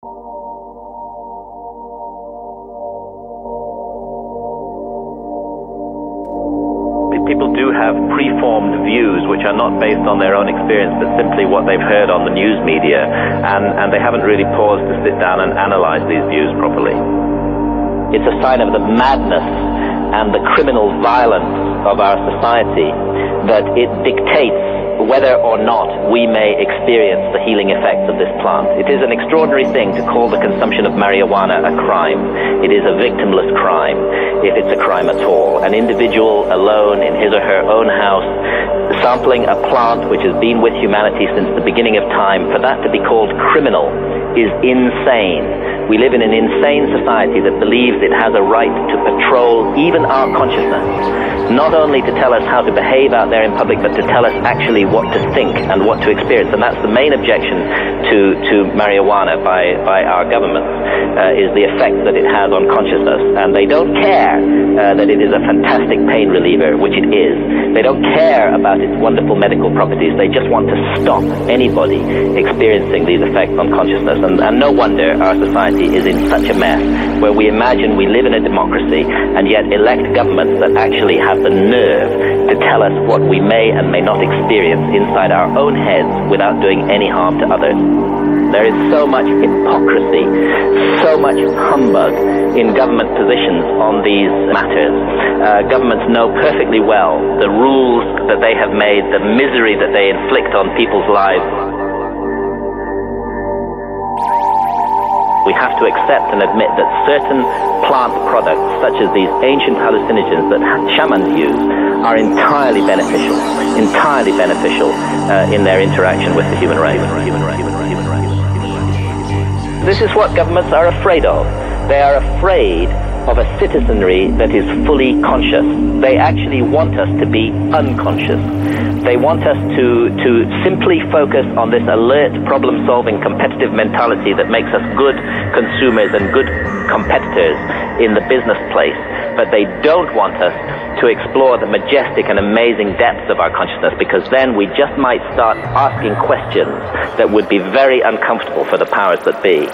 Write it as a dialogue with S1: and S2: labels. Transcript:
S1: People do have preformed views which are not based on their own experience but simply what they've heard on the news media, and they haven't really paused to sit down and analyze these views properly. It's a sign of the madness and the criminal violence of our society that it dictates whether or not we may experience the healing effects of this plant. It is an extraordinary thing to call the consumption of marijuana a crime. It is a victimless crime, if it's a crime at all. An individual alone in his or her own house, sampling a plant which has been with humanity since the beginning of time, for that to be called criminal is insane. We live in an insane society that believes it has a right to patrol even our consciousness, not only to tell us how to behave out there in public, but to tell us actually what to think and what to experience. And that's the main objection to marijuana by our governments, is the effect that it has on consciousness. And they don't care that it is a fantastic pain reliever, which it is. They don't care about its wonderful medical properties. They just want to stop anybody experiencing these effects on consciousness. And no wonder our society is in such a mess, where we imagine we live in a democracy and yet elect governments that actually have the nerve to tell us what we may and may not experience inside our own heads without doing any harm to others. There is so much hypocrisy, so much humbug in government positions on these matters. Governments know perfectly well the rules that they have made, the misery that they inflict on people's lives. We have to accept and admit that certain plant products, such as these ancient hallucinogens that shamans use, are entirely beneficial in their interaction with the human race. This is what governments are afraid of. They are afraid of a citizenry that is fully conscious. They actually want us to be unconscious. They want us to simply focus on this alert, problem-solving, competitive mentality that makes us good consumers and good competitors in the business place. But they don't want us to explore the majestic and amazing depths of our consciousness, because then we just might start asking questions that would be very uncomfortable for the powers that be.